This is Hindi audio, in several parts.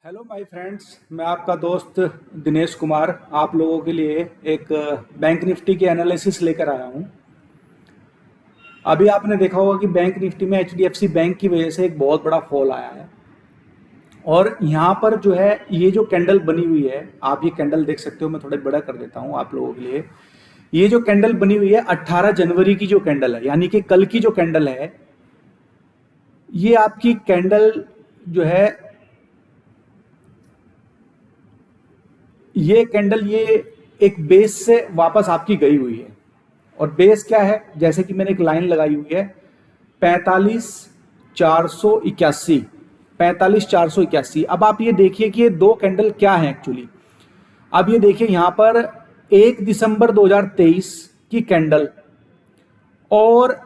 हेलो माय फ्रेंड्स, मैं आपका दोस्त दिनेश कुमार आप लोगों के लिए एक बैंक निफ्टी की एनालिसिस लेकर आया हूं। अभी आपने देखा होगा कि बैंक निफ्टी में एचडीएफसी बैंक की वजह से एक बहुत बड़ा फॉल आया है। और यहाँ पर जो है ये जो कैंडल बनी हुई है, आप ये कैंडल देख सकते हो। मैं थोड़ा बड़ा कर देता हूँ आप लोगों के लिए। ये जो कैंडल बनी हुई है 18 जनवरी की जो कैंडल है, यानी कि कल की जो कैंडल है, ये आपकी कैंडल जो है, ये कैंडल ये एक बेस से वापस आपकी गई हुई है। और बेस क्या है, जैसे कि मैंने एक लाइन लगाई हुई है 45,481, 45,481। अब आप ये देखिए कि ये दो कैंडल क्या है एक्चुअली। अब ये देखिए यहाँ पर 1 दिसंबर 2023 की कैंडल और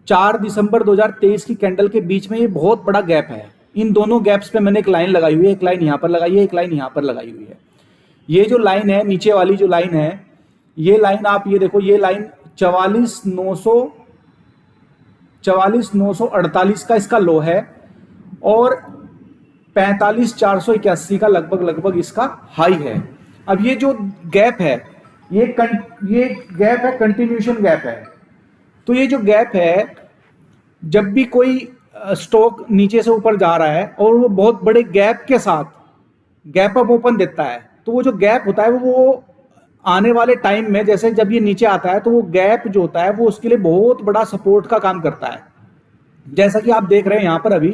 4 दिसंबर 2023 की कैंडल के बीच में ये बहुत बड़ा गैप है। इन दोनों गैप्स पे मैंने एक लाइन लगाई हुई है, एक लाइन यहाँ पर लगाई है, एक लाइन यहाँ पर लगाई हुई है। ये जो लाइन है, नीचे वाली जो लाइन है, ये लाइन आप ये देखो, ये लाइन 44,948 का इसका लो है और 45,481 का लगभग इसका हाई है। अब ये जो गैप है, ये गैप है, कंटिन्यूशन गैप है। तो ये जो गैप है, जब भी कोई स्टॉक नीचे से ऊपर जा रहा है और वो बहुत बड़े गैप के साथ गैप अप ओपन देता है, तो वो जो गैप होता है वो आने वाले टाइम में, जैसे जब ये नीचे आता है तो वो गैप जो होता है वो उसके लिए बहुत बड़ा सपोर्ट का काम करता है। जैसा कि आप देख रहे हैं यहां पर अभी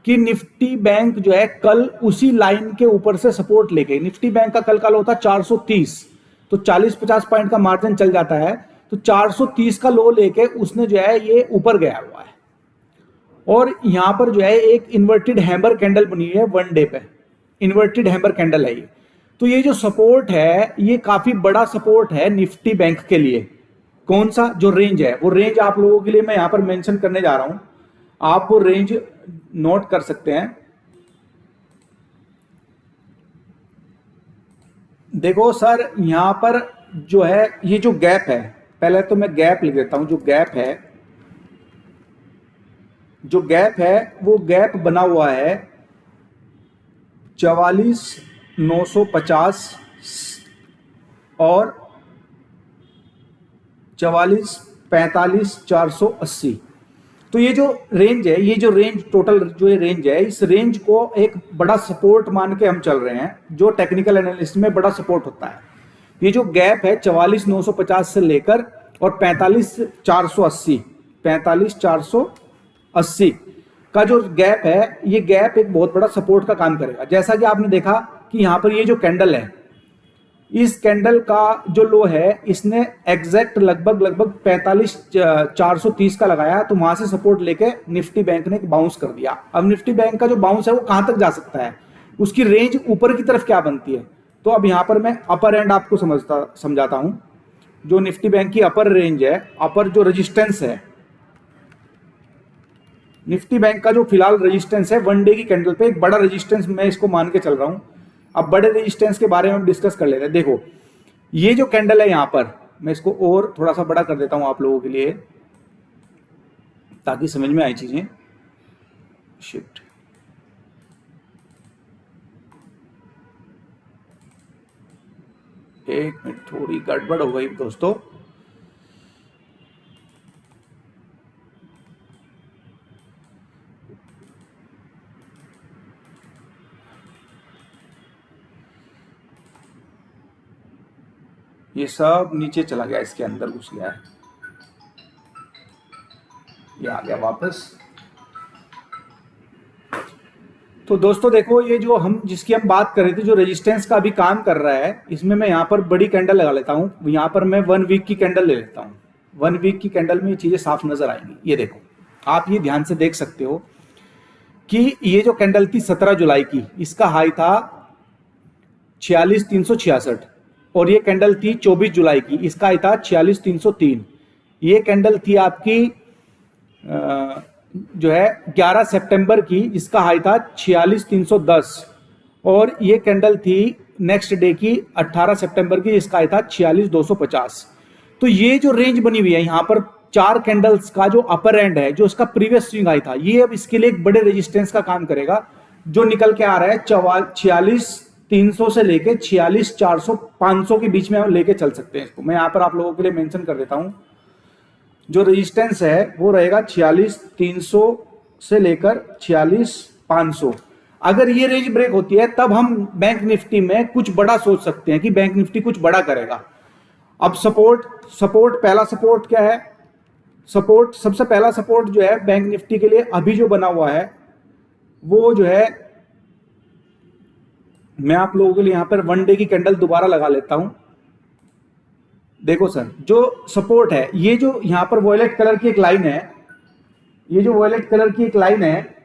कि निफ्टी बैंक जो है कल उसी लाइन के ऊपर से सपोर्ट लेके, निफ्टी बैंक का कल का लो था 430, तो 40-50 पॉइंट का मार्जिन चल जाता है, तो 430 का लो लेके उसने जो है ये ऊपर गया हुआ है। और यहां पर जो है एक इन्वर्टेड हैमर कैंडल बनी हुई है, वन डे पे इन्वर्टेड हैमर कैंडल है ये। तो ये जो सपोर्ट है ये काफी बड़ा सपोर्ट है निफ्टी बैंक के लिए। कौन सा जो रेंज है, वो रेंज आप लोगों के लिए मैं यहां पर मेंशन करने जा रहा हूं, आप वो रेंज नोट कर सकते हैं। देखो सर, यहां पर जो है ये जो गैप है, पहले तो मैं गैप लिख देता हूं। जो गैप है वो गैप बना हुआ है 44,950 और 45,480। तो ये जो रेंज है, ये जो रेंज टोटल जो ये रेंज है, इस रेंज को एक बड़ा सपोर्ट मान के हम चल रहे हैं, जो टेक्निकल एनालिसिस में बड़ा सपोर्ट होता है। ये जो गैप है 44,950 से लेकर और 45,480 का जो गैप है, ये गैप एक बहुत बड़ा सपोर्ट का काम करेगा। जैसा कि आपने देखा कि यहां पर ये जो कैंडल है, इस कैंडल का जो लो है, इसने एग्जैक्ट लगभग 45,430 का लगाया, तो वहां से सपोर्ट लेके निफ्टी बैंक ने बाउंस कर दिया। अब निफ्टी बैंक का जो बाउंस है वो कहां तक जा सकता है, उसकी रेंज ऊपर की तरफ क्या बनती है। तो अब यहां पर मैं अपर एंड आपको समझाता हूं। जो निफ्टी बैंक की अपर रेंज है, अपर जो रेजिस्टेंस है, निफ्टी बैंक का जो फिलहाल रेजिस्टेंस है वन डे की कैंडल पे, एक बड़ा रेजिस्टेंस मैं इसको मान के चल रहा हूं। अब बड़े रेजिस्टेंस के बारे में हम डिस्कस कर ले रहे हैं। देखो ये जो कैंडल है, यहां पर मैं इसको और थोड़ा सा बड़ा कर देता हूं आप लोगों के लिए ताकि समझ में आए चीजें। शिफ्ट, एक मिनट, थोड़ी गड़बड़ हो गई दोस्तों। ये सब नीचे चला गया, इसके अंदर घुस गया है, ये आ गया वापस। तो दोस्तों देखो, ये जो हम जिसकी हम बात कर रहे थे, जो रेजिस्टेंस का अभी काम कर रहा है, इसमें मैं यहाँ पर बड़ी कैंडल लगा लेता हूँ। यहाँ पर मैं 1 वीक की कैंडल ले लेता हूँ। 1 वीक की कैंडल में ये चीजें साफ नजर आएंगी। ये देखो, आप ये ध्यान से देख सकते हो कि ये जो कैंडल थी 17 जुलाई की, इसका हाई था 46,366 और ये कैंडल थी 24 जुलाई की, इसका हाई था 46,303। ये कैंडल थी आपकी जो है 11 सितंबर की, जिसका हाई था 46,310 और ये कैंडल थी नेक्स्ट डे की 18 सितंबर की, जिसका हाई था 46,250। तो ये जो रेंज बनी हुई है यहाँ पर 4 कैंडल्स का जो अपर एंड है, जो इसका प्रीवियस स्विंग हाई था, ये अब इसके लिए एक बड़े रेजिस्टेंस का काम करेगा, जो निकल के आ रहा है 46,300 से लेके 46,400 500 के बीच में हम लेके चल सकते हैं इसको। मैं यहाँ पर आप लोगों के लिए मेंशन कर देता हूँ। जो रेजिस्टेंस है वो रहेगा 46,300 से लेकर 46,500। अगर ये रेंज ब्रेक होती है तब हम बैंक निफ्टी में कुछ बड़ा सोच सकते हैं कि बैंक निफ्टी कुछ बड़ा करेगा। अब सपोर्ट पहला सपोर्ट क्या है? सबसे पहला सपोर्ट जो है बैंक निफ्टी के लिए अभी जो बना हुआ है वो जो है, मैं आप लोगों के लिए यहां पर 1 डे की कैंडल दोबारा लगा लेता हूं। देखो सर, जो सपोर्ट है, ये जो यहां पर वॉयलेट कलर की एक लाइन है, ये जो वॉयलेट कलर की एक लाइन है,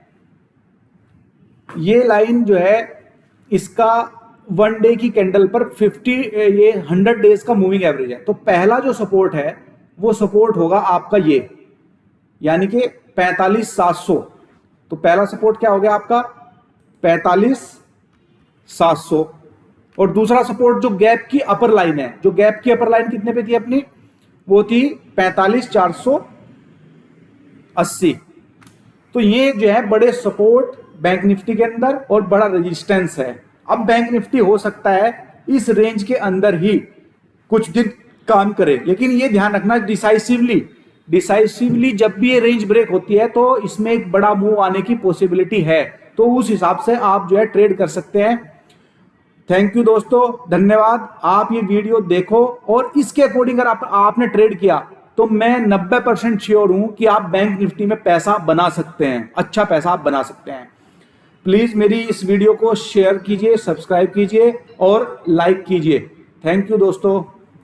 ये लाइन जो है इसका 1 डे की कैंडल पर 100 डेज का मूविंग एवरेज है। तो पहला जो सपोर्ट है वो सपोर्ट होगा आपका ये, यानी कि 45,700। तो पहला सपोर्ट क्या हो गया आपका? 45,700। और दूसरा सपोर्ट जो गैप की अपर लाइन है, जो गैप की अपर लाइन कितने पे थी अपनी? वो थी 45,480। तो ये जो है बड़े सपोर्ट बैंक निफ्टी के अंदर और बड़ा रेजिस्टेंस है। अब बैंक निफ्टी हो सकता है इस रेंज के अंदर ही कुछ दिन काम करे, लेकिन ये ध्यान रखना डिसाइसिवली जब भी ये रेंज ब्रेक होती है तो इसमें एक बड़ा मूव आने की पॉसिबिलिटी है। तो उस हिसाब से आप जो है ट्रेड कर सकते हैं। थैंक यू दोस्तों, धन्यवाद। आप ये वीडियो देखो और इसके अकॉर्डिंग अगर आपने ट्रेड किया तो मैं 90% श्योर हूं कि आप बैंक निफ्टी में पैसा बना सकते हैं, अच्छा पैसा आप बना सकते हैं। प्लीज मेरी इस वीडियो को शेयर कीजिए, सब्सक्राइब कीजिए और लाइक कीजिए। थैंक यू दोस्तों।